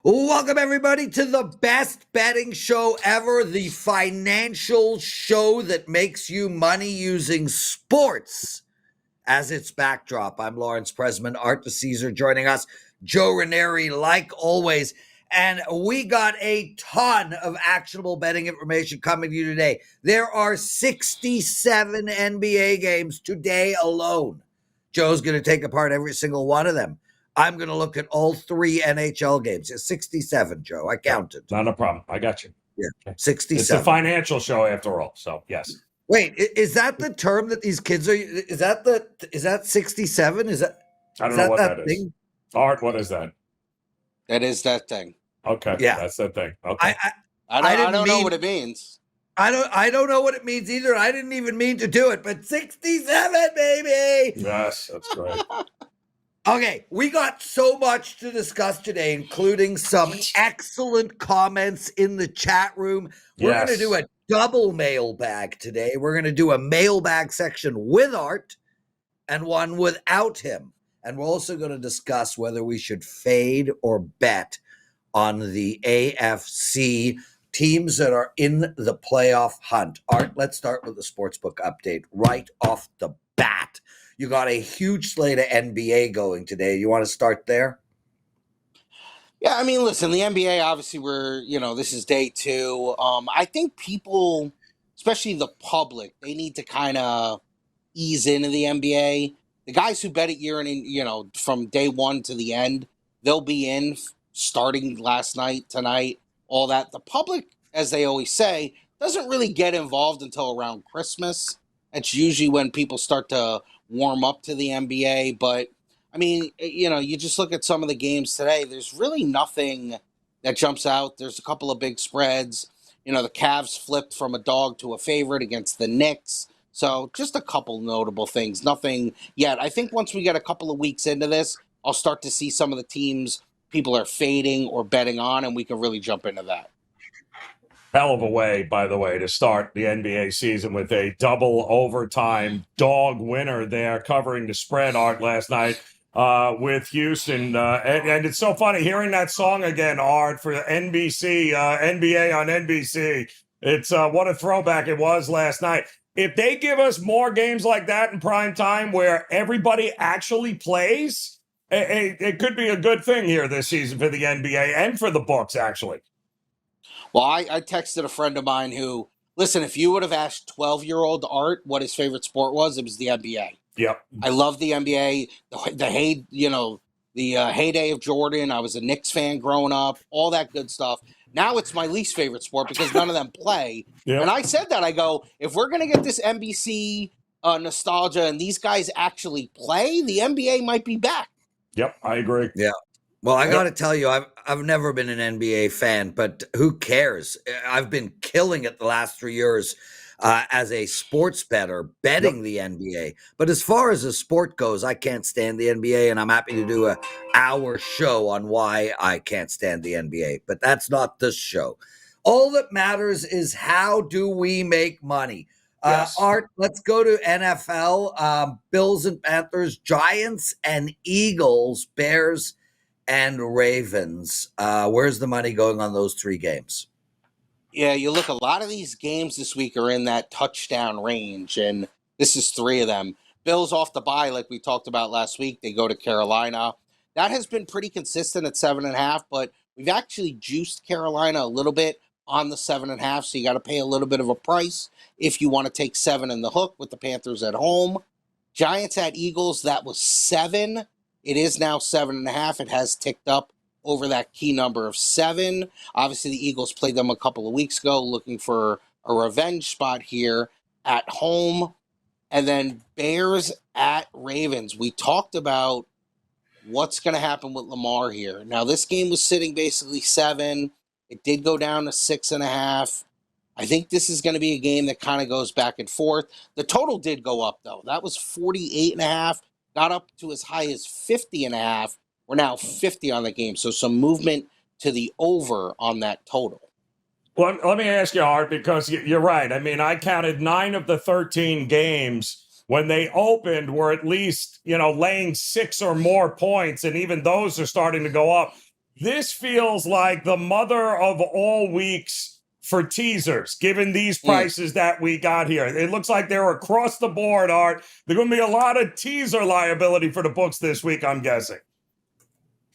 Welcome, everybody, to the best betting show ever, the financial show that makes you money using sports as its backdrop. I'm Lawrence Presman, Art DiCesare joining us, Joe Raineri, like always. And we got a ton of actionable betting information coming to you today. There are 67 NBA games today alone. Joe's going to take apart every single one of them. I'm going to look at all three NHL games. It's 67, Joe. I counted. Not a problem. I got you. Yeah, 67. It's a financial show after all. So, yes. Wait, is that the term that these kids are? Is that 67? Is that? I don't know what that is. Art, what is that? That is that thing. Okay. Yeah, that's that thing. Okay. I don't know what it means. I don't know what it means either. I didn't even mean to do it, but 67, baby. Yes, that's great. Okay, we got so much to discuss today, including some excellent comments in the chat room. We're going to do a double mailbag today. We're going to do a mailbag section with Art and one without him. And we're also going to discuss whether we should fade or bet on the AFC teams that are in the playoff hunt. Art, let's start with the Sportsbook update right off the bat. You got a huge slate of NBA going today. You want to start there? Yeah, I mean, listen, the NBA, obviously, this is day two. I think people, especially the public, they need to kind of ease into the NBA. The guys who bet it year in, from day one to the end, they'll be in starting last night, tonight, all that. The public, as they always say, doesn't really get involved until around Christmas. It's usually when people start to warm up to the NBA. But, I mean, you just look at some of the games today. There's really nothing that jumps out. There's a couple of big spreads. The Cavs flipped from a dog to a favorite against the Knicks. So just a couple notable things. Nothing yet. I think once we get a couple of weeks into this, I'll start to see some of the teams people are fading or betting on, and we can really jump into that. Hell of a way, by the way, to start the NBA season with a double overtime dog winner there, covering the spread, Art, last night with Houston. And it's so funny hearing that song again, Art, for NBC, NBA on NBC. It's what a throwback it was last night. If they give us more games like that in prime time where everybody actually plays, it could be a good thing here this season for the NBA and for the books, actually. Well, I texted a friend of mine who, listen, if you would have asked 12-year-old Art what his favorite sport was, it was the NBA. Yep. I love the NBA, the heyday of Jordan. I was a Knicks fan growing up, all that good stuff. Now it's my least favorite sport because none of them play. Yep. And I said that. I go, if we're going to get this NBC nostalgia and these guys actually play, the NBA might be back. Yep, I agree. Yeah. Well, I got to tell you, I've never been an NBA fan, but who cares? I've been killing it the last 3 years as a sports bettor, betting the NBA. But as far as the sport goes, I can't stand the NBA, and I'm happy to do an hour show on why I can't stand the NBA. But that's not this show. All that matters is how do we make money? Art, let's go to NFL. Bills and Panthers, Giants and Eagles, Bears and Ravens. Where's the money going on those three games? Yeah, you look, a lot of these games this week are in that touchdown range, and this is three of them. Bills off the bye, like we talked about last week. They go to Carolina. That has been pretty consistent at 7.5, but we've actually juiced Carolina a little bit on the 7.5, so you got to pay a little bit of a price if you want to take 7 in the hook with the Panthers at home. Giants at Eagles, that was 7. It is now 7.5. It has ticked up over that key number of 7. Obviously, the Eagles played them a couple of weeks ago, looking for a revenge spot here at home. And then Bears at Ravens. We talked about what's going to happen with Lamar here. Now, this game was sitting basically 7. It did go down to 6.5. I think this is going to be a game that kind of goes back and forth. The total did go up, though. That was 48.5. Got up to as high as 50.5. We're now 50 on the game. So some movement to the over on that total. Well, let me ask you, Art, because you're right. I mean, I counted 9 of the 13 games when they opened were at least, laying 6 or more points. And even those are starting to go up. this feels like the mother of all weeks for teasers, given these prices that we got here. It looks like they're across the board, Art. There's going to be a lot of teaser liability for the books this week, I'm guessing.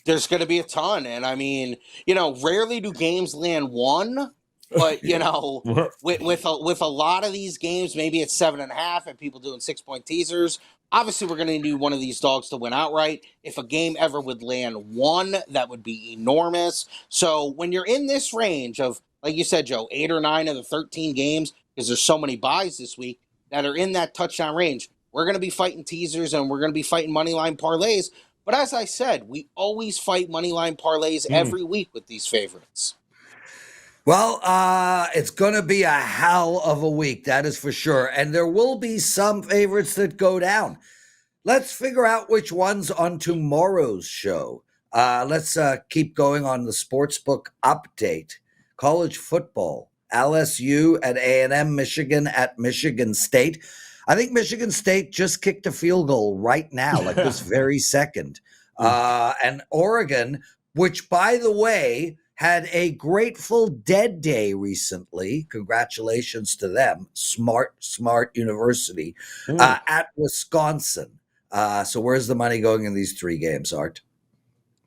There's going to be a ton. And I mean, rarely do games land one, but, with a lot of these games, maybe it's 7.5 and people doing 6-point teasers. Obviously, we're going to need one of these dogs to win outright. If a game ever would land one, that would be enormous. So when you're in this range of, like you said, Joe, 8 or 9 of the 13 games, because there's so many buys this week that are in that touchdown range, we're going to be fighting teasers and we're going to be fighting moneyline parlays. But as I said, we always fight moneyline parlays every week with these favorites. Well, it's going to be a hell of a week, that is for sure. And there will be some favorites that go down. Let's figure out which ones on tomorrow's show. Let's keep going on the Sportsbook update. College football, LSU at A&M, Michigan at Michigan State. I think Michigan State just kicked a field goal right now, like this very second. And Oregon, which, by the way, had a Grateful Dead Day recently. Congratulations to them. Smart University at Wisconsin. So where's the money going in these 3 games, Art?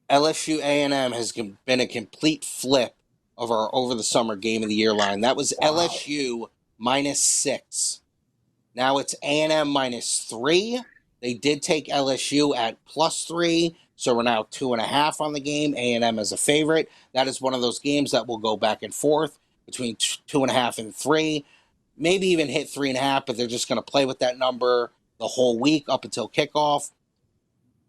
LSU A&M has been a complete flip of our over the summer game of the year line. That was LSU -6. Now it's A&M -3. They did take LSU at +3. So we're now 2.5 on the game. A&M as a favorite. That is one of those games that will go back and forth between 2.5 and 3. Maybe even hit 3.5, but they're just going to play with that number the whole week up until kickoff.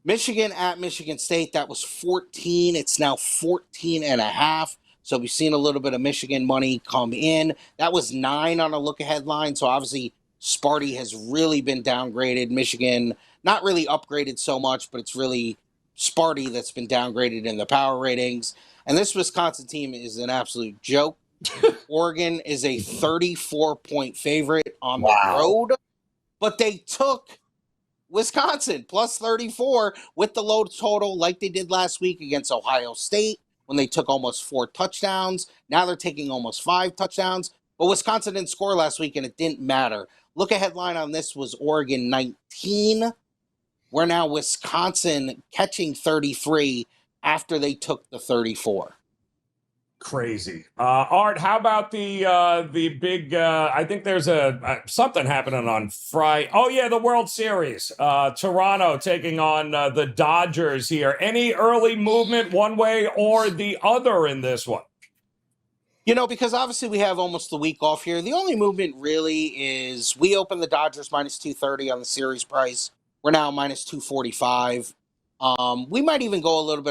Michigan at Michigan State, that was 14. It's now 14.5. So we've seen a little bit of Michigan money come in. That was 9 on a look-ahead line. So obviously Sparty has really been downgraded. Michigan, not really upgraded so much, but it's really Sparty that's been downgraded in the power ratings. And this Wisconsin team is an absolute joke. Oregon is a 34-point favorite on the road, but they took Wisconsin +34 with the low total like they did last week against Ohio State when they took almost 4 touchdowns. Now they're taking almost 5 touchdowns. But Wisconsin didn't score last week, and it didn't matter. Look-ahead line on this was Oregon 19. We're now Wisconsin catching 33 after they took the 34. Crazy. Art, how about the big, I think there's something happening on Friday. Oh, yeah, the World Series. Toronto taking on the Dodgers here. Any early movement one way or the other in this one? Because obviously we have almost the week off here. The only movement really is we opened the Dodgers -230 on the series price. We're now -245. We might even go a little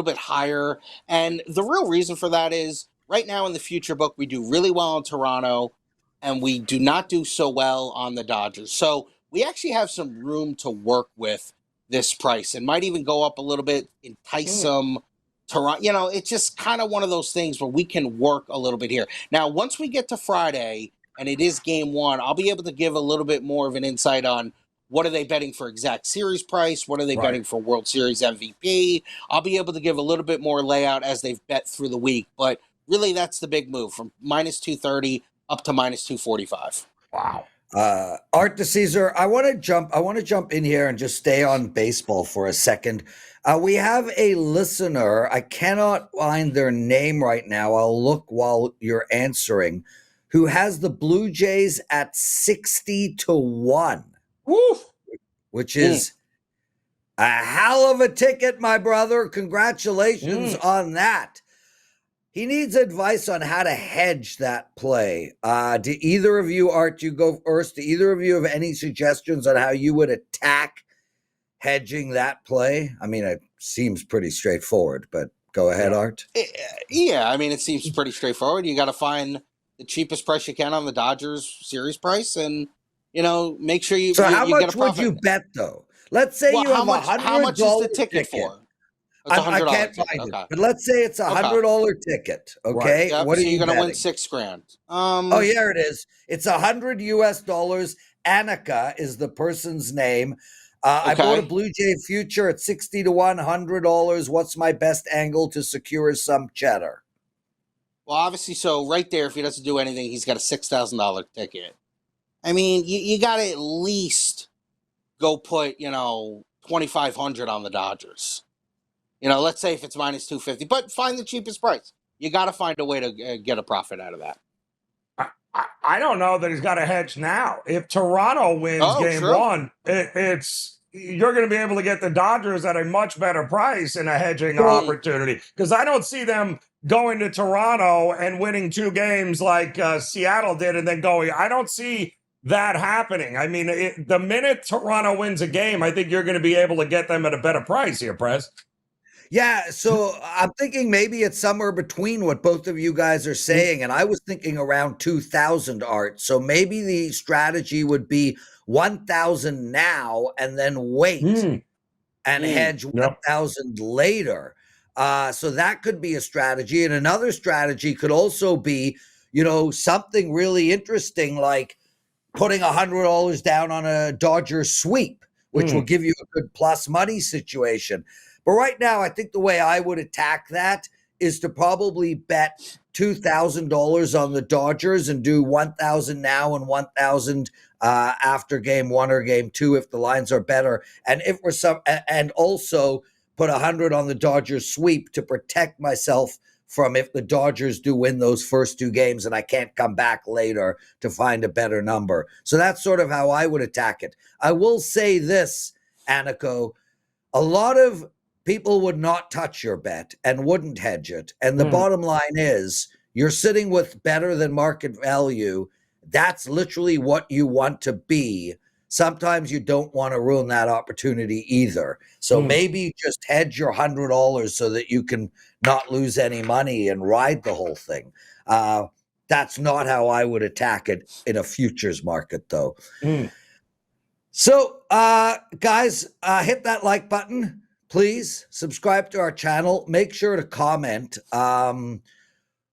bit higher. And the real reason for that is right now in the future book, we do really well in Toronto and we do not do so well on the Dodgers. So we actually have some room to work with this price and might even go up a little bit, entice some Toronto. It's just kind of one of those things where we can work a little bit here. Now, once we get to Friday and it is game 1, I'll be able to give a little bit more of an insight on what are they betting for exact series price? What are they betting for World Series MVP? I'll be able to give a little bit more layout as they've bet through the week. But really, that's the big move from -230 up to -245. Wow. Art DiCesare, I want to jump in here and just stay on baseball for a second. We have a listener. I cannot find their name right now. I'll look while you're answering. Who has the Blue Jays at 60-1. Woo! Which is a hell of a ticket, my brother. Congratulations on that. He needs advice on how to hedge that play. Do either of you, Art, you go first. Do either of you have any suggestions on how you would attack hedging that play? I mean, it seems pretty straightforward, but go ahead, Art. Yeah, I mean, it seems pretty straightforward. You got to find the cheapest price you can on the Dodgers series price and make sure you. So how you much would you bet, though? Let's say you have $100. How much is the ticket for? It's I can't find it, but let's say it's $100 ticket. Okay, right. Yep. What are so you going to win betting? $6,000? Oh, here it is. It's $100 US. Annika is the person's name. I bought a Okay. Blue Jay future at 60 to $100. What's my best angle to secure some cheddar? Well, obviously, so right there, if he doesn't do anything, he's got a $6,000 ticket. I mean, you got to at least go put, 2,500 on the Dodgers. Let's say if it's minus 250, but find the cheapest price. You got to find a way to get a profit out of that. I don't know that he's got a hedge now. If Toronto wins game true. one, you're going to be able to get the Dodgers at a much better price in a hedging opportunity, because I don't see them going to Toronto and winning 2 games like Seattle did and then going. I don't see that happening. I mean, the minute Toronto wins a game, I think you're going to be able to get them at a better price here, Prez. Yeah, so I'm thinking maybe it's somewhere between what both of you guys are saying, and I was thinking around 2,000, Art. So maybe the strategy would be 1,000 now and then wait and hedge 1,000 later. So that could be a strategy. And another strategy could also be, something really interesting like putting $100 down on a Dodger sweep, which will give you a good plus money situation. But right now, I think the way I would attack that is to probably bet $2,000 on the Dodgers and do 1,000 now and 1,000 after game 1 or game 2 if the lines are better, and and also put 100 on the Dodgers sweep to protect myself from if the Dodgers do win those first 2 games and I can't come back later to find a better number. So that's sort of how I would attack it. I will say this, Aniko, a lot of people would not touch your bet and wouldn't hedge it. And the bottom line is you're sitting with better than market value. That's literally what you want to be. Sometimes you don't want to ruin that opportunity either. So maybe just hedge your $100 so that you can not lose any money and ride the whole thing. That's not how I would attack it in a futures market, though. So, guys, hit that like button. Please subscribe to our channel. Make sure to comment.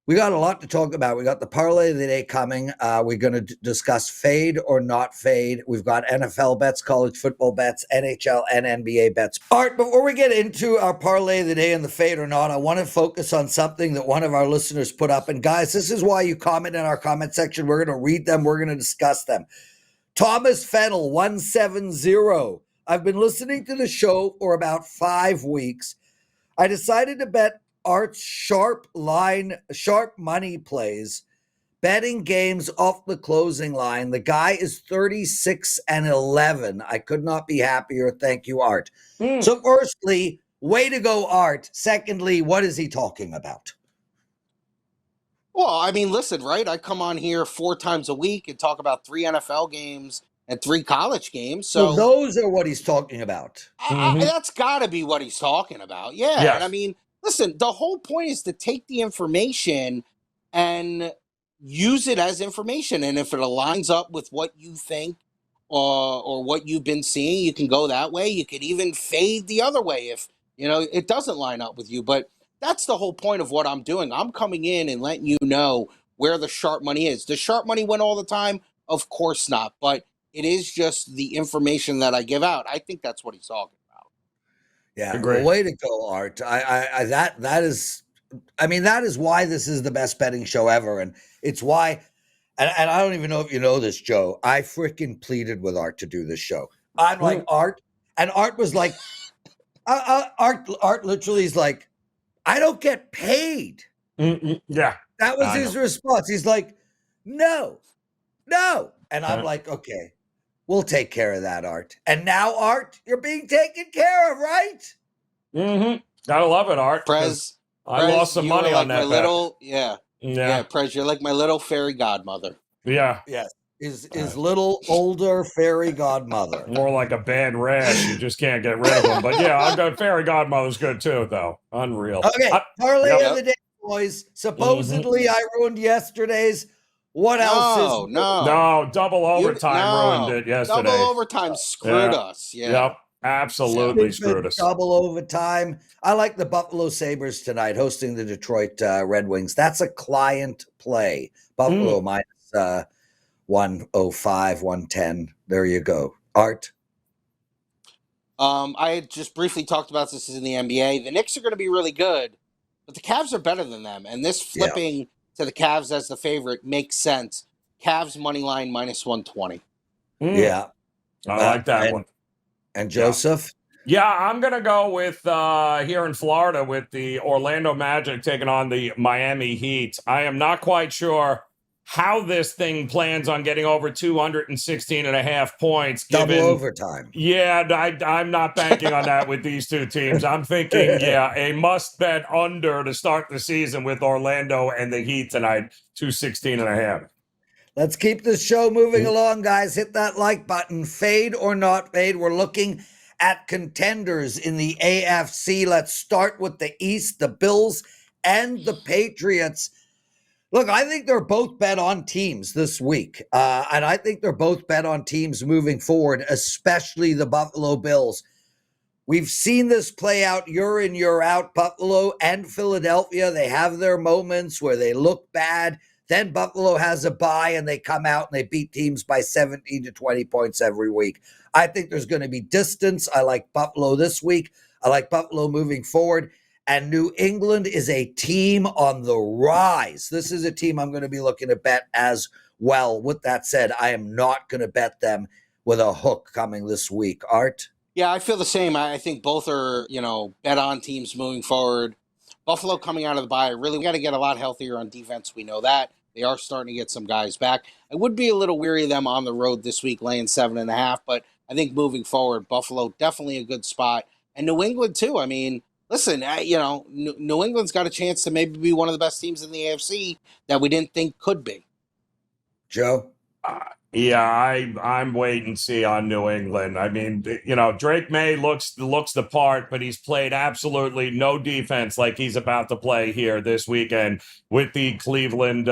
We got a lot to talk about. We got the parlay of the day coming. We're going to discuss fade or not fade. We've got NFL bets, college football bets, NHL and NBA bets. Art, before we get into our parlay of the day and the fade or not, I want to focus on something that one of our listeners put up. And guys, this is why you comment in our comment section. We're going to read them. We're going to discuss them. Thomas Fennel 170. I've been listening to the show for about 5 weeks. I decided to bet Art's sharp money plays, betting games off the closing line. The guy is 36-11. I could not be happier. Thank you, Art. So firstly, way to go, Art. Secondly, what is he talking about? Well, I mean, listen, right? I come on here 4 times a week and talk about 3 NFL games and 3 college games. So those are what he's talking about. That's got to be what he's talking about. Yeah. Yes. And I mean, listen, the whole point is to take the information and use it as information. And if it aligns up with what you think or what you've been seeing, you can go that way. You could even fade the other way if, it doesn't line up with you. But that's the whole point of what I'm doing. I'm coming in and letting you know where the sharp money is. Does sharp money win all the time? Of course not. But it is just the information that I give out. I think that's what he's talking about. Yeah, well, way to go, Art. That is why this is the best betting show ever, and it's why. And I don't even know if you know this, Joe. I freaking pleaded with Art to do this show. I'm like, Art, and Art was like, Art literally is like, I don't get paid. Yeah, that was his response. He's like, no, and I'm like, okay. We'll take care of that, Art. And now, Art, you're being taken care of, right? Gotta love it, Art. Prez, I lost some money on that. Prez, you're like my little fairy godmother. Yeah. Yes. His little older fairy godmother. More like a bad rash. You just can't get rid of them. But yeah, I've got fairy godmother's good too, though. Unreal. Okay. Parlay of the day, boys. Supposedly I ruined yesterday's. What else is no double overtime ruined it yesterday. Double overtime screwed us. Yeah. Yep. Absolutely screwed us. Double overtime. I like the Buffalo Sabres tonight hosting the Detroit Red Wings. That's a client play. Buffalo minus 105, 110. There you go. Art. I had just briefly talked about this in the NBA. The Knicks are going to be really good, but the Cavs are better than them. And this flipping to the Cavs as the favorite makes sense. Cavs money line -120. Yeah. I like that one. And Joseph? Yeah, I'm going to go with here in Florida with the Orlando Magic taking on the Miami Heat. I am not quite sure how this thing plans on getting over 216.5 points. Double overtime. Yeah, I'm not banking on that with these two teams. I'm thinking, a must bet under to start the season with Orlando and the Heat tonight, 216.5. Let's keep this show moving along, guys. Hit that like button. Fade or not fade. We're looking at contenders in the AFC. Let's start with the East, the Bills and the Patriots. Look, I think they're both bet on teams this week. And I think they're both bet on teams moving forward, especially the Buffalo Bills. We've seen this play out year in, year out. Buffalo and Philadelphia, they have their moments where they look bad. Then Buffalo has a bye and they come out and they beat teams by 17 to 20 points every week. I think there's going to be distance. I like Buffalo this week. I like Buffalo moving forward. And New England is a team on the rise. This is a team I'm going to be looking to bet as well. With that said, I am not going to bet them with a hook coming this week. Art? Yeah, I feel the same. I think both are, bet on teams moving forward. Buffalo coming out of the bye, really got to get a lot healthier on defense. We know that. They are starting to get some guys back. I would be a little weary of them on the road this week, laying 7.5, but I think moving forward, Buffalo definitely a good spot. And New England, too. I mean, listen, New England's got a chance to maybe be one of the best teams in the AFC that we didn't think could be. Joe? Yeah, I'm wait and see on New England. I mean, Drake May looks the part, but he's played absolutely no defense like he's about to play here this weekend with the Cleveland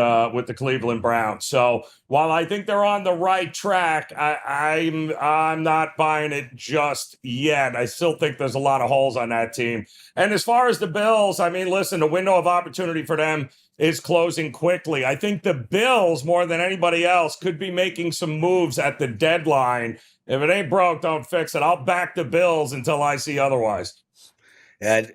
Browns. So while I think they're on the right track, I'm not buying it just yet. I still think there's a lot of holes on that team. And as far as the Bills, I mean, listen, the window of opportunity for them is closing quickly. I think the Bills, more than anybody else, could be making some moves at the deadline. If it ain't broke, don't fix it. I'll back the Bills until I see otherwise. And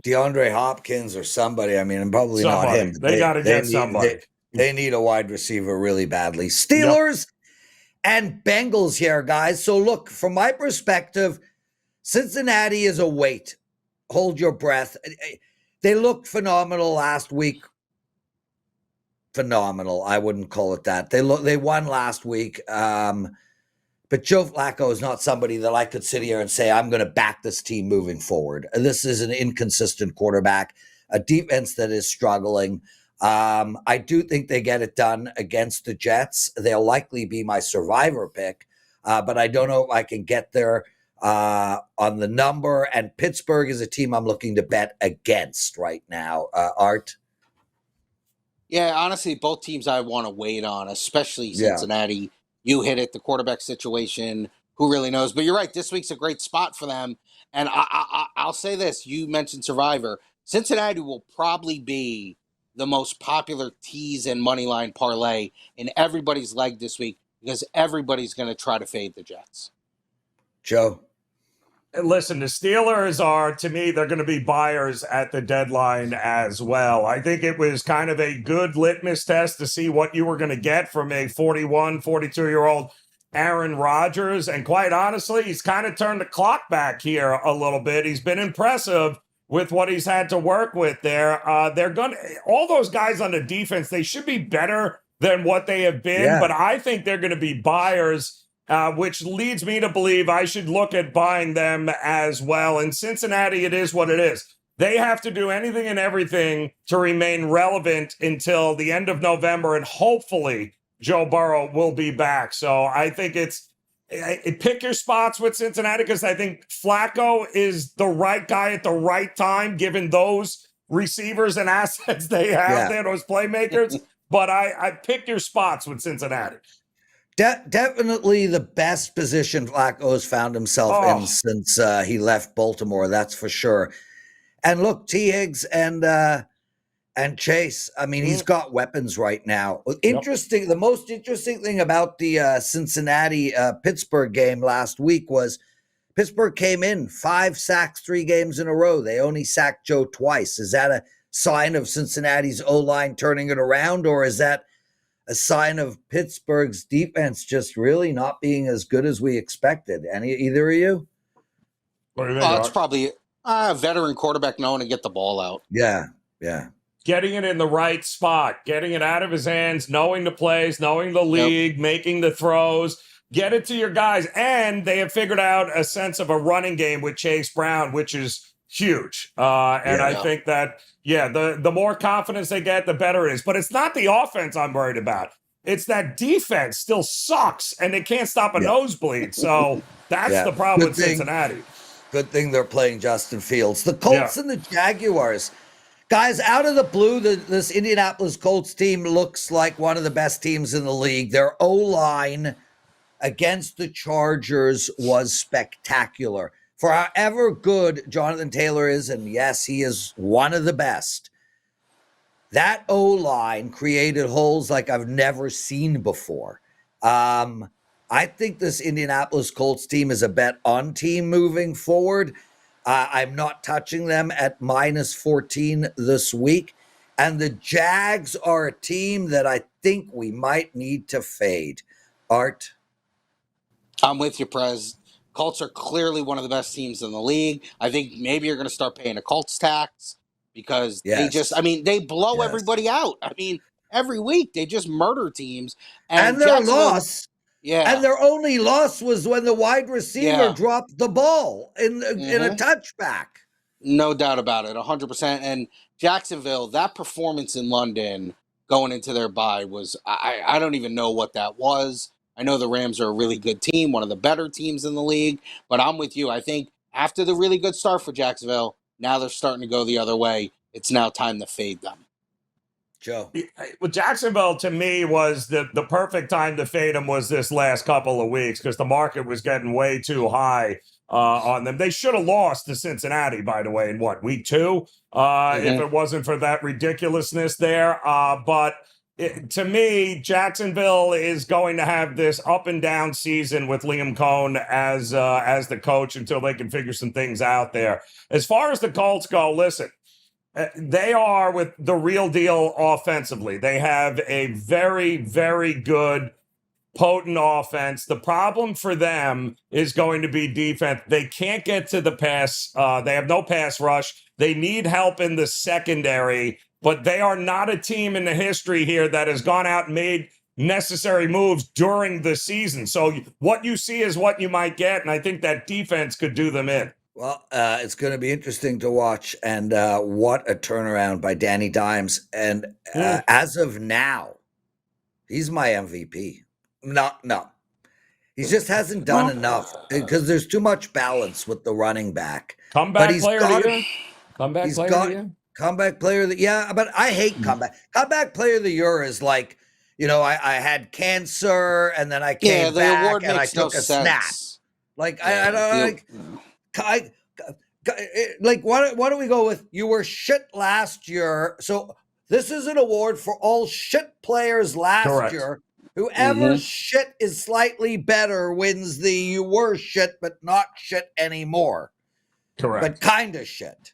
DeAndre Hopkins or somebody. I mean, probably not him. They got to get somebody. They need a wide receiver really badly. Steelers and Bengals here, guys. So look, from my perspective, Cincinnati is a wait. Hold your breath. They looked phenomenal last week. Phenomenal. I wouldn't call it that. They won last week. But Joe Flacco is not somebody that I could sit here and say, I'm going to back this team moving forward. This is an inconsistent quarterback, a defense that is struggling. I do think they get it done against the Jets. They'll likely be my survivor pick, but I don't know if I can get there on the number. And Pittsburgh is a team I'm looking to bet against right now. Art? Yeah, honestly, both teams I want to wait on, especially Cincinnati. Yeah. You hit it, the quarterback situation, who really knows? But you're right, this week's a great spot for them. And I'll say this, you mentioned Survivor. Cincinnati will probably be the most popular tease and moneyline parlay in everybody's leg this week because everybody's going to try to fade the Jets. Joe? Listen, the Steelers are, to me, they're going to be buyers at the deadline as well. I think it was kind of a good litmus test to see what you were going to get from a 41, 42-year-old Aaron Rodgers. And quite honestly, he's kind of turned the clock back here a little bit. He's been impressive with what he's had to work with there. They're going to, all those guys on the defense, they should be better than what they have been. But I think they're going to be buyers. Which leads me to believe I should look at buying them as well. In Cincinnati, it is what it is. They have to do anything and everything to remain relevant until the end of November, and hopefully Joe Burrow will be back. So I think pick your spots with Cincinnati because I think Flacco is the right guy at the right time, given those receivers and assets they have there, those playmakers. But I pick your spots with Cincinnati. Definitely the best position Flacco has found himself in since he left Baltimore. That's for sure. And look, T. Higgs and Chase. I mean, he's got weapons right now. Interesting. The most interesting thing about the Cincinnati Pittsburgh game last week was Pittsburgh came in 5 sacks 3 games in a row. They only sacked Joe twice. Is that a sign of Cincinnati's O-line turning it around, or is that a sign of Pittsburgh's defense just really not being as good as we expected? Either of you? What do you think, It's Art? probably a veteran quarterback knowing to get the ball out. Yeah. Getting it in the right spot, getting it out of his hands, knowing the plays, knowing the league, making the throws. Get it to your guys. And they have figured out a sense of a running game with Chase Brown, which is huge. I think that, the more confidence they get, the better it is. But it's not the offense I'm worried about. It's that defense still sucks, and they can't stop a nosebleed. So that's the problem with Cincinnati. Good thing they're playing Justin Fields. The Colts and the Jaguars. Guys, out of the blue, this Indianapolis Colts team looks like one of the best teams in the league. Their O-line against the Chargers was spectacular. For however good Jonathan Taylor is, and yes, he is one of the best, that O-line created holes like I've never seen before. I think this Indianapolis Colts team is a bet on team moving forward. I'm not touching them at -14 this week. And the Jags are a team that I think we might need to fade. Art? I'm with you, Prez. Colts are clearly one of the best teams in the league. I think maybe you're going to start paying a Colts tax because they blow everybody out. I mean, every week they just murder teams. And their loss. Yeah. And their only loss was when the wide receiver dropped the ball in a touchback. No doubt about it, 100%. And Jacksonville, that performance in London going into their bye was, I don't even know what that was. I know the Rams are a really good team, one of the better teams in the league, but I'm with you. I think after the really good start for Jacksonville, now they're starting to go the other way. It's now time to fade them. Joe? Well, Jacksonville, to me, was the perfect time to fade them was this last couple of weeks because the market was getting way too high on them. They should have lost to Cincinnati, by the way, in week 2, if it wasn't for that ridiculousness there. To me, Jacksonville is going to have this up and down season with Liam Cohn as the coach until they can figure some things out there. As far as the Colts go, listen, they are with the real deal offensively. They have a very, very good, potent offense. The problem for them is going to be defense. They can't get to the pass. They have no pass rush. They need help in the secondary. But they are not a team in the history here that has gone out and made necessary moves during the season. So what you see is what you might get, and I think that defense could do them in. Well, it's going to be interesting to watch, and what a turnaround by Danny Dimes. And as of now, he's my MVP. No. He just hasn't done enough because there's too much balance with the running back. Comeback player of the year? Comeback player of the year? Comeback player of the but I hate comeback. Comeback player of the year is like, I had cancer and then I came back and I took a snap. Like I don't like what do we go with? You were shit last year, so this is an award for all shit players last year. Whoever shit is slightly better wins the you were shit but not shit anymore. Correct. But kind of shit.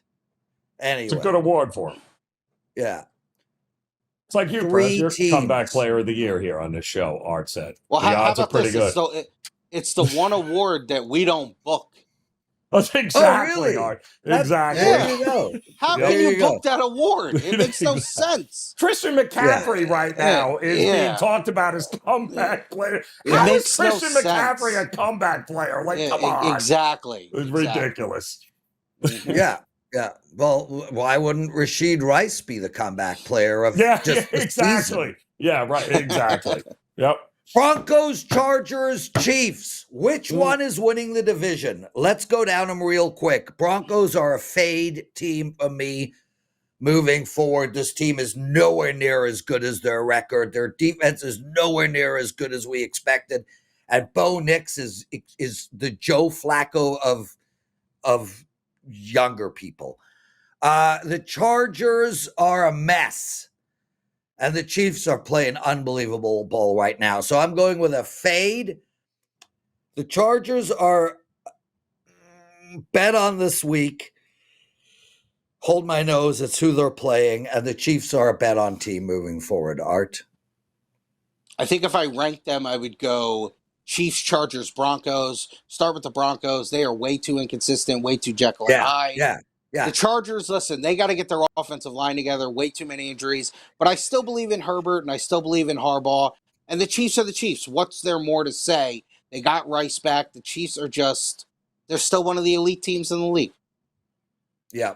Anyway. It's a good award for him. Yeah. It's like you, Prez. You're comeback player of the year here on this show, Art said. Well, the odds are pretty good. It's the one award that we don't book. Exactly, really? Art. Exactly. There you go. How can you book that award? It makes no sense. Christian McCaffrey right now is being talked about as comeback player. How is Christian McCaffrey a comeback player? Like, come on. Exactly. It's ridiculous. Yeah. Well, why wouldn't Rashid Rice be the comeback player of exactly. Season? Yeah, right. Exactly. Yep. Broncos, Chargers, Chiefs. Which one is winning the division? Let's go down them real quick. Broncos are a fade team for me moving forward. This team is nowhere near as good as their record. Their defense is nowhere near as good as we expected. And Bo Nix is the Joe Flacco of younger people. The Chargers are a mess. And the Chiefs are playing unbelievable ball right now. So I'm going with a fade. The Chargers are Bet on this week. Hold my nose. It's who they're playing, and the Chiefs are a bet on team moving forward. Art? I think if I ranked them, I would go Chiefs, Chargers, Broncos. Start with the Broncos. They are way too inconsistent, way too Jekyll and Hyde. Yeah. The Chargers, listen, they got to get their offensive line together. Way too many injuries. But I still believe in Herbert, and I still believe in Harbaugh. And the Chiefs are the Chiefs. What's there more to say? They got Rice back. The Chiefs are they're still one of the elite teams in the league. Yeah.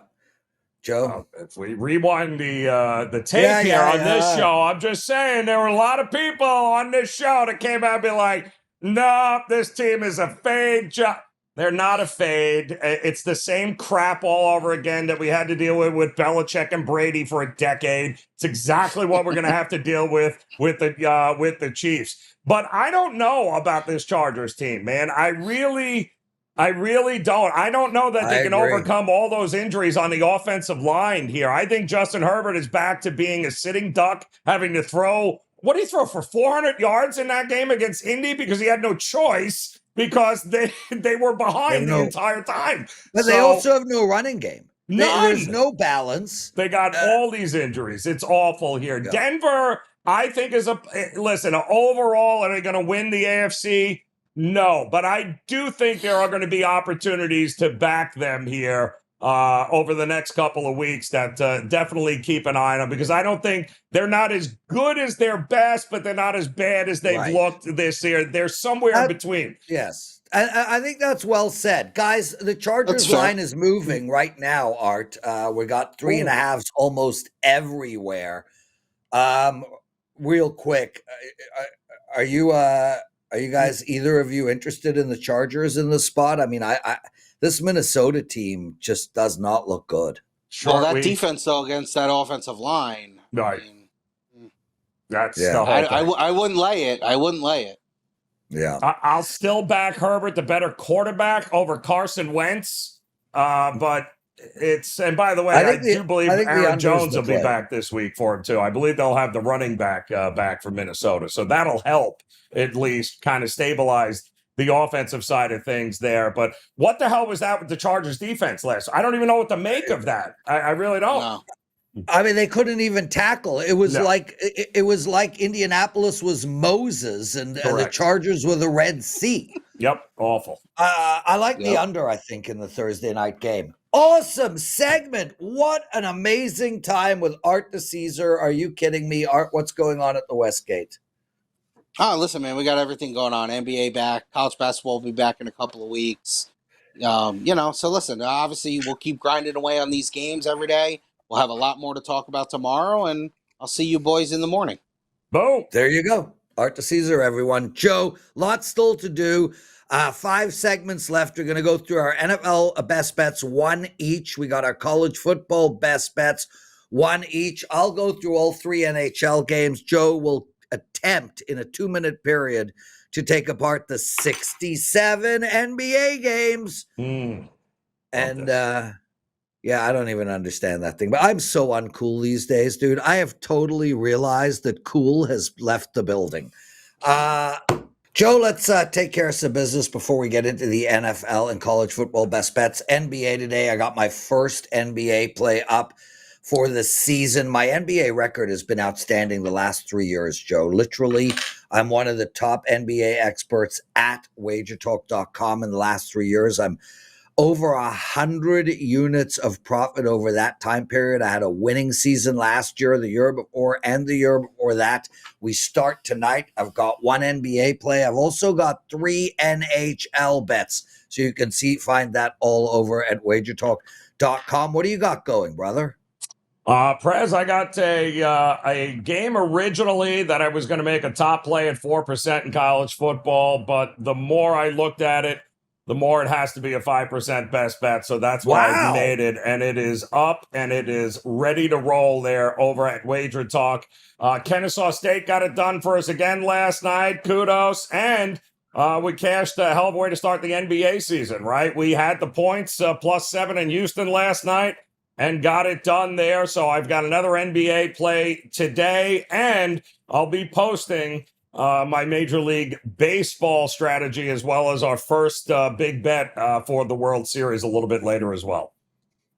Joe? If we rewind the tape here on this show, I'm just saying there were a lot of people on this show that came out and be like, no, this team is a fade. They're not a fade. It's the same crap all over again that we had to deal with Belichick and Brady for a decade. It's exactly what we're going to have to deal with the Chiefs. But I don't know about this Chargers team, man. I really don't. I don't know that they can overcome all those injuries on the offensive line here. I think Justin Herbert is back to being a sitting duck, having to throw. What did he throw for 400 yards in that game against Indy? Because he had no choice because they were behind the entire time. But they also have no running game. There's no balance. They got all these injuries. It's awful here. Yeah. Denver, I think, is overall, are they going to win the AFC? No, but I do think there are going to be opportunities to back them here over the next couple of weeks that definitely keep an eye on them, because I don't think they're not as good as their best, but they're not as bad as they've looked this year. They're somewhere in between. Yes. I think that's well said. Guys, the Chargers line is moving right now, Art. We got 3.5s almost everywhere. Real quick, are you guys, either of you, interested in the Chargers in the spot? I mean, this Minnesota team just does not look good. Well, that defense, though, against that offensive line. Right. That's the whole thing. I wouldn't lay it. Yeah. I'll still back Herbert, the better quarterback, over Carson Wentz. But and by the way, I do believe Aaron Jones will be back this week for him, too. I believe they'll have the running back back for Minnesota. So that'll help at least kind of stabilize the offensive side of things there. But what the hell was that with the Chargers defense last? I don't even know what to make of that. I really don't. No. I mean, they couldn't even tackle. It was like Indianapolis was Moses and the Chargers were the Red Sea. Yep, awful. I like the under, I think, in the Thursday night game. Awesome segment. What an amazing time with Art DiCesare. Are you kidding me? Art, what's going on at the Westgate? Oh, listen, man, we got everything going on. NBA back, college basketball will be back in a couple of weeks. So listen, obviously we'll keep grinding away on these games every day. We'll have a lot more to talk about tomorrow, and I'll see you boys in the morning. Boom. There you go. Art DiCesare, everyone. Joe, lots still to do. 5 segments left. We're going to go through our NFL best bets, 1 each. We got our college football best bets, 1 each. I'll go through all 3 NHL games. Joe will attempt in a 2-minute period to take apart the 67 NBA games. And I don't even understand that thing, but I'm so uncool these days, dude. I have totally realized that cool has left the building. Joe, let's take care of some business before we get into the NFL and college football best bets. NBA today, I got my first NBA play up for the season. My NBA record has been outstanding the last 3 years, Joe. Literally, I'm one of the top NBA experts at WagerTalk.com in the last 3 years. I'm over 100 units of profit over that time period. I had a winning season last year, the year before, and the year before that. We start tonight. I've got 1 NBA play. I've also got 3 NHL bets. So you can find that all over at WagerTalk.com. What do you got going, brother? Prez, I got a game originally that I was going to make a top play at 4% in college football, but the more I looked at it, the more it has to be a 5% best bet. So that's why I made it, and it is up and it is ready to roll there over at WagerTalk. Kennesaw State got it done for us again last night. Kudos. And we cashed a hell of a way to start the NBA season, right? We had the points +7 in Houston last night and got it done there. So I've got another NBA play today, and I'll be posting my Major League Baseball strategy, as well as our first big bet for the World Series a little bit later as well.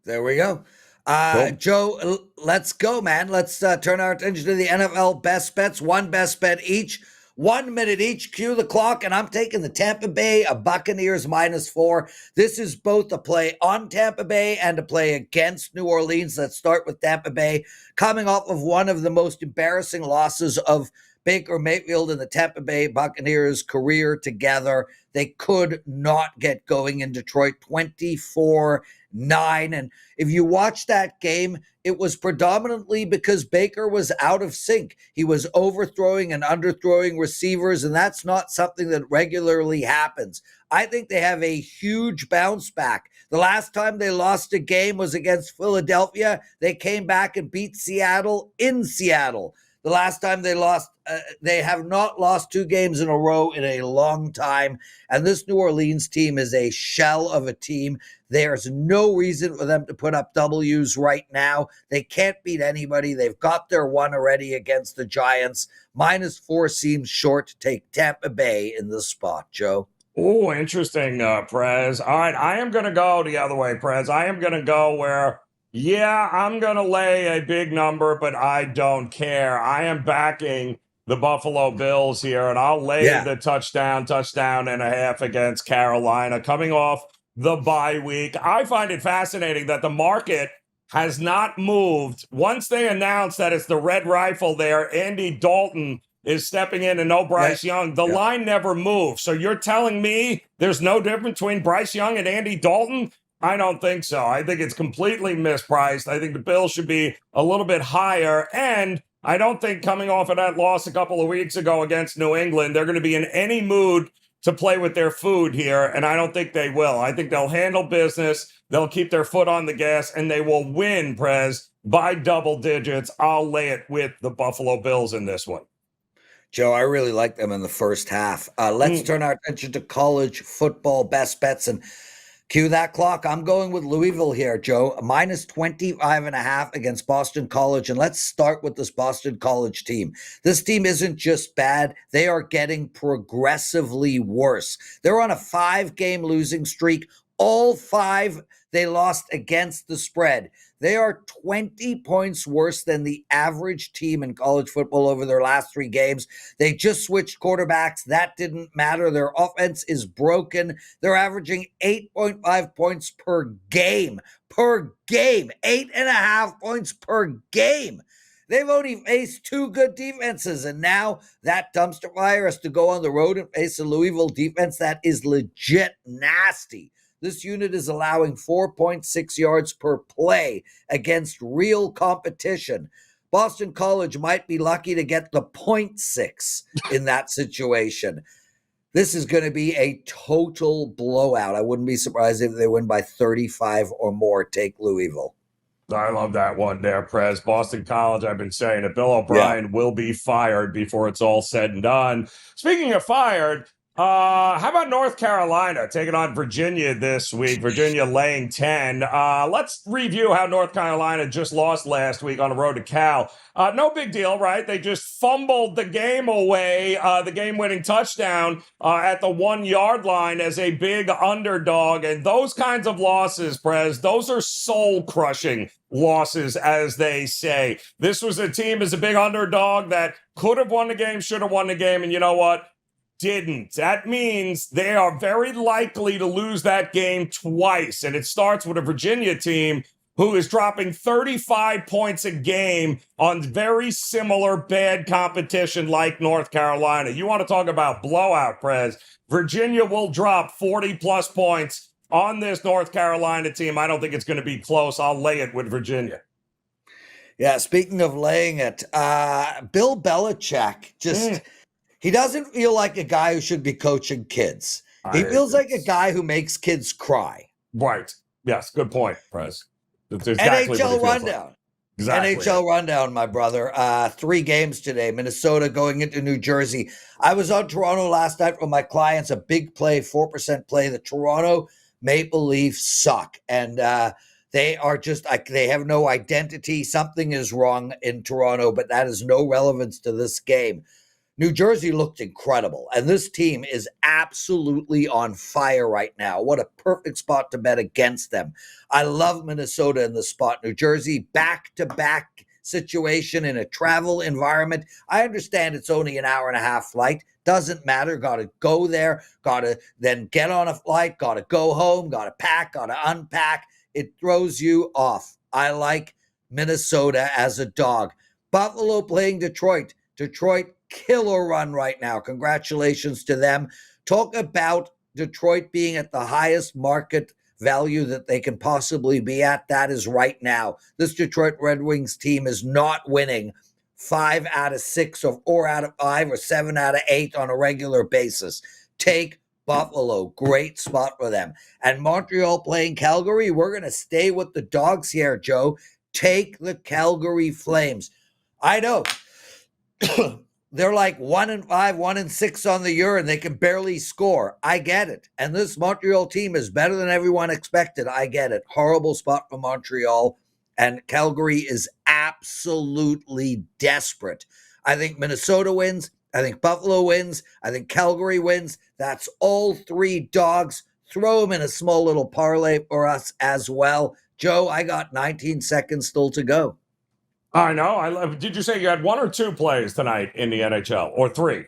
There we go. Cool. Joe, let's go, man. Let's turn our attention to the NFL best bets. One best bet each. 1 minute each. Cue the clock, and I'm taking the Tampa Bay Buccaneers -4. This is both a play on Tampa Bay and a play against New Orleans. Let's start with Tampa Bay, coming off of one of the most embarrassing losses of Baker Mayfield and the Tampa Bay Buccaneers' career together. They could not get going in Detroit, 24-9. And if you watch that game, it was predominantly because Baker was out of sync. He was overthrowing and underthrowing receivers, and that's not something that regularly happens. I think they have a huge bounce back. The last time they lost a game was against Philadelphia. They came back and beat Seattle in Seattle. The last time they lost, they have not lost 2 games in a row in a long time. And this New Orleans team is a shell of a team. There's no reason for them to put up W's right now. They can't beat anybody. They've got their one already against the Giants. -4 seems short to take Tampa Bay in this spot, Joe. Oh, interesting, Prez. All right, I am going to go the other way, Prez. I am going to go where, yeah, I'm going to lay a big number, but I don't care. I am backing the Buffalo Bills here, and I'll lay the touchdown and a half against Carolina coming off the bye week. I find it fascinating that the market has not moved. Once they announced that it's the Red Rifle there, Andy Dalton is stepping in and no Bryce Young. The line never moved. So you're telling me there's no difference between Bryce Young and Andy Dalton? I don't think so. I think it's completely mispriced. I think the Bills should be a little bit higher. And I don't think coming off of that loss a couple of weeks ago against New England, they're going to be in any mood to play with their food here. And I don't think they will. I think they'll handle business. They'll keep their foot on the gas and they will win, Prez, by double digits. I'll lay it with the Buffalo Bills in this one. Joe, I really like them in the first half. Let's turn our attention to college football best bets and cue that clock. I'm going with Louisville here, Joe. -25.5 against Boston College. And let's start with this Boston College team. This team isn't just bad. They are getting progressively worse. They're on a 5-game losing streak. All 5 they lost against the spread. They are 20 points worse than the average team in college football over their last 3 games. They just switched quarterbacks. That didn't matter. Their offense is broken. They're averaging 8.5 points per game. 8.5 points per game. They've only faced 2 good defenses, and now that dumpster fire has to go on the road and face a Louisville defense that is legit nasty. This unit is allowing 4.6 yards per play against real competition. Boston College might be lucky to get the 0.6 in that situation. This is going to be a total blowout. I wouldn't be surprised if they win by 35 or more. Take Louisville. I love that one there, Prez. Boston College, I've been saying it. Bill O'Brien will be fired before it's all said and done. Speaking of fired, how about North Carolina taking on Virginia this week? Virginia laying 10. Let's review how North Carolina just lost last week on the road to Cal. No big deal, right? They just fumbled the game away, the game-winning touchdown at the 1-yard line as a big underdog. And those kinds of losses, Prez, those are soul-crushing losses, as they say. This was a team as a big underdog that could have won the game, should have won the game, and you know what? Didn't. That means they are very likely to lose that game twice. And it starts with a Virginia team who is dropping 35 points a game on very similar bad competition like North Carolina. You want to talk about blowout, Prez? Virginia will drop 40-plus points on this North Carolina team. I don't think it's going to be close. I'll lay it with Virginia. Yeah, speaking of laying it, Bill Belichick just... He doesn't feel like a guy who should be coaching kids. He feels like a guy who makes kids cry. Right. Yes, good point, Prez. That's exactly NHL rundown. Like. Exactly. NHL rundown, my brother. 3 games today. Minnesota going into New Jersey. I was on Toronto last night with my clients. A big play, 4% play. The Toronto Maple Leafs suck. And they are just, they have no identity. Something is wrong in Toronto, but that has no relevance to this game. New Jersey looked incredible, and this team is absolutely on fire right now. What a perfect spot to bet against them. I love Minnesota in the spot. New Jersey, back-to-back situation in a travel environment. I understand it's only an hour and a half flight. Doesn't matter. Got to go there. Got to then get on a flight. Got to go home. Got to pack. Got to unpack. It throws you off. I like Minnesota as a dog. Buffalo playing Detroit. Detroit, killer run right now. Congratulations to them. Talk about Detroit being at the highest market value that they can possibly be at. That is right now. This Detroit Red Wings team is not winning 5 out of 6 or 4 out of 5 or 7 out of 8 on a regular basis. Take Buffalo. Great spot for them. And Montreal playing Calgary. We're going to stay with the dogs here, Joe. Take the Calgary Flames. I know. They're like 1-5, 1-6 on the year, and they can barely score. I get it. And this Montreal team is better than everyone expected. I get it. Horrible spot for Montreal. And Calgary is absolutely desperate. I think Minnesota wins. I think Buffalo wins. I think Calgary wins. That's all 3 dogs. Throw them in a small little parlay for us as well. Joe, I got 19 seconds still to go. I know. Did you say you had 1 or 2 plays tonight in the NHL, or 3?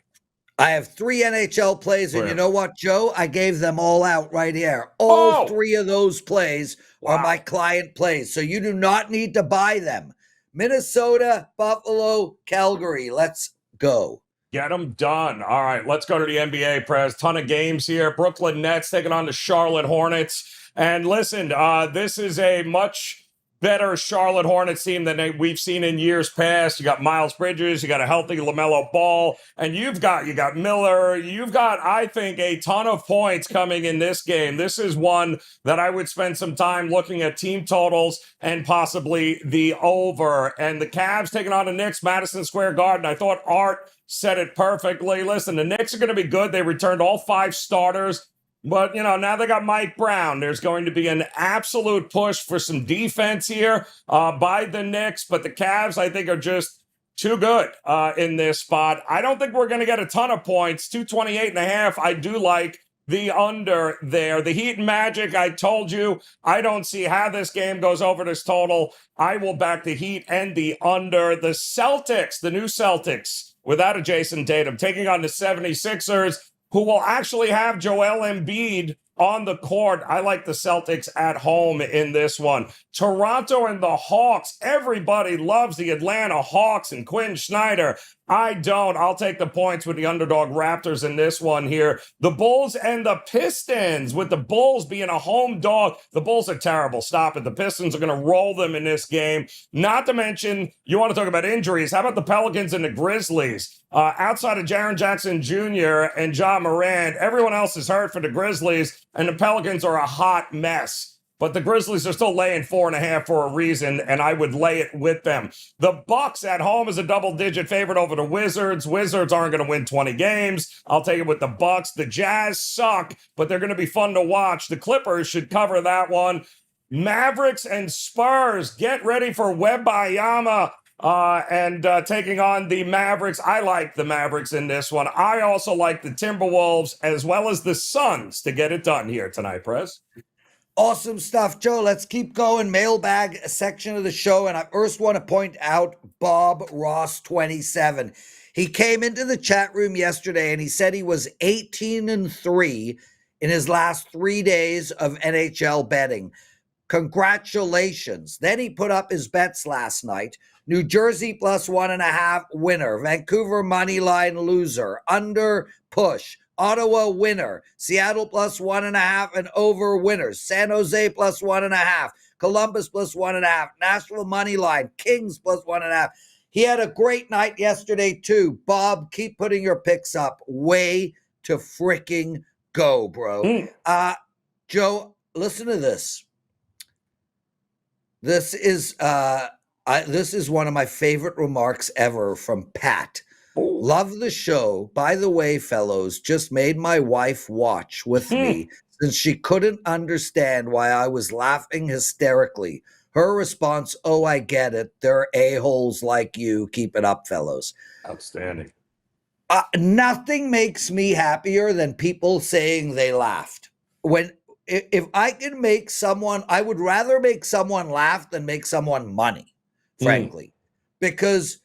I have 3 NHL plays, and you know what, Joe? I gave them all out right here. All 3 of those plays are my client plays, so you do not need to buy them. Minnesota, Buffalo, Calgary. Let's go. Get them done. All right, let's go to the NBA, Prez. Ton of games here. Brooklyn Nets taking on the Charlotte Hornets. And listen, this is a much better Charlotte Hornets team than we've seen in years past. You got Miles Bridges, you got a healthy LaMelo Ball, and you got Miller. You've got, I think, a ton of points coming in this game. This is one that I would spend some time looking at team totals and possibly the over. And the Cavs taking on the Knicks, Madison Square Garden. I thought Art said it perfectly. Listen, the Knicks are going to be good. They returned all 5 starters. But, now they got Mike Brown. There's going to be an absolute push for some defense here by the Knicks. But the Cavs, I think, are just too good in this spot. I don't think we're going to get a ton of points. 228.5. I do like the under there. The Heat and Magic, I told you, I don't see how this game goes over this total. I will back the Heat and the under. The Celtics, the new Celtics, without a Jason Tatum, taking on the 76ers. Who will actually have Joel Embiid on the court. I like the Celtics at home in this one. Toronto and the Hawks. Everybody loves the Atlanta Hawks and Quinn Snyder. I don't. I'll take the points with the underdog Raptors in this one here. The Bulls and the Pistons, with the Bulls being a home dog. The Bulls are terrible. Stop it. The Pistons are going to roll them in this game. Not to mention, you want to talk about injuries. How about the Pelicans and the Grizzlies? Outside of Jaren Jackson Jr. and Ja Morant, everyone else is hurt for the Grizzlies, and the Pelicans are a hot mess. But the Grizzlies are still laying 4.5 for a reason, and I would lay it with them. The Bucks at home is a double-digit favorite over the Wizards. Wizards aren't going to win 20 games. I'll take it with the Bucks. The Jazz suck, but they're going to be fun to watch. The Clippers should cover that one. Mavericks and Spurs, get ready for Wembanyama. Taking on the Mavericks. I like the Mavericks in this one. I also like the Timberwolves as well as the Suns to get it done here tonight, Prez. Awesome stuff, Joe. Let's keep going. Mailbag section of the show. And I first want to point out Bob Ross 27. He came into the chat room yesterday and he said he was 18-3 in his last 3 days of NHL betting. Congratulations. Then he put up his bets last night. New Jersey plus 1.5 winner. Vancouver money line loser. Under push. Ottawa winner. Seattle plus 1.5 and over winners. San Jose plus 1.5. Columbus plus 1.5. Nashville money line. Kings plus 1.5. He had a great night yesterday too. Bob, keep putting your picks up. Way to freaking go, bro. Joe, listen to this. This is one of my favorite remarks ever from Pat. Love the show. By the way, fellows, just made my wife watch with me since she couldn't understand why I was laughing hysterically. Her response, "Oh, I get it. They're a-holes like you. Keep it up, fellows." Outstanding. Nothing makes me happier than people saying they laughed. If I can make someone, I would rather make someone laugh than make someone money, frankly, because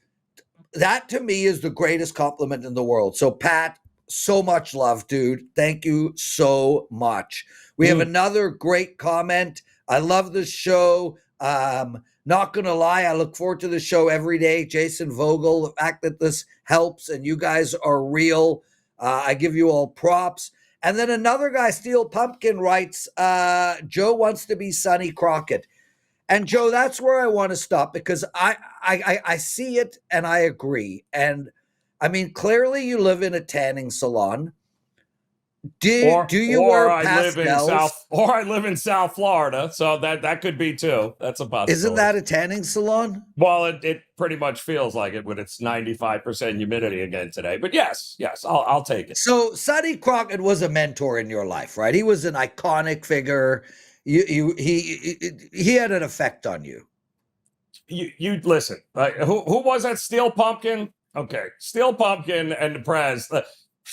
that to me is the greatest compliment in the world. So Pat, so much love, dude. Thank you so much. We have another great comment. I love the show. Not gonna lie, I look forward to the show every day. Jason Vogel, the fact that this helps and you guys are real, I give you all props. And then another guy, Steel Pumpkin, writes, Joe wants to be Sonny Crockett. And Joe, that's where I want to stop, because I see it and I agree. And I mean, clearly you live in a tanning salon. Do you wear pastels? I live in South Florida, so that could be too. That's a possibility. Isn't that a tanning salon? Well, it pretty much feels like it when it's 95% humidity again today. But yes, I'll take it. So Sonny Crockett was a mentor in your life, right? He was an iconic figure. He had an effect on you. You listen. Who was that? Steel Pumpkin. Okay, Steel Pumpkin and the Prez.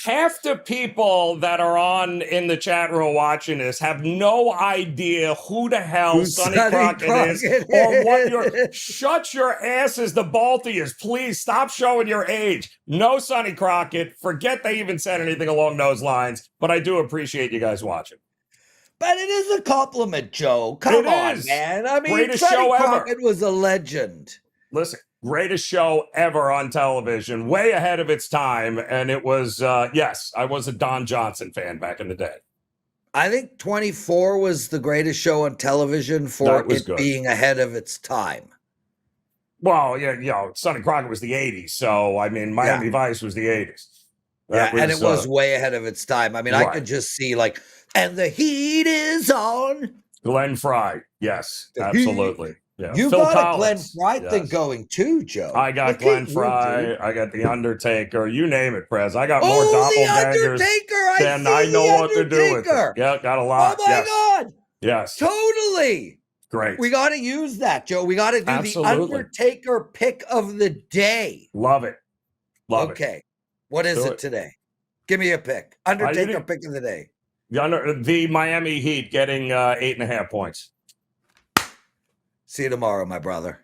Half the people that are in the chat room watching this have no idea who the hell Sonny Crockett is or what shut your asses, the both of you. Please stop showing your age. No Sonny Crockett. Forget they even said anything along those lines, but I do appreciate you guys watching. But it is a compliment, Joe. Come on, man. I mean, greatest Sonny show Crockett ever. was a legend. Listen, greatest show ever on television, way ahead of its time. And it was, yes, I was a Don Johnson fan back in the day. I think 24 was the greatest show on television for it being ahead of its time. Well, yeah, Sonny Crockett was the 80s. So, I mean, Miami Vice was the 80s. And it was way ahead of its time. I mean, I could just see and the heat is on. Glenn Fry. Yes, absolutely. Yeah. You Phil got Collins. a Glenn Fry thing going too, Joe. I got Glenn Fry. I got The Undertaker. You name it, Prez. I got more doppelgangers than I know what to do with it. Yeah, got a lot. Oh, my God. Yes. Totally. Great. We got to use that, Joe. We got to do the Undertaker pick of the day. Love it. Love it. Okay. What is it today? Give me a pick. Undertaker pick of the day. The Miami Heat getting 8.5 points. See you tomorrow, my brother.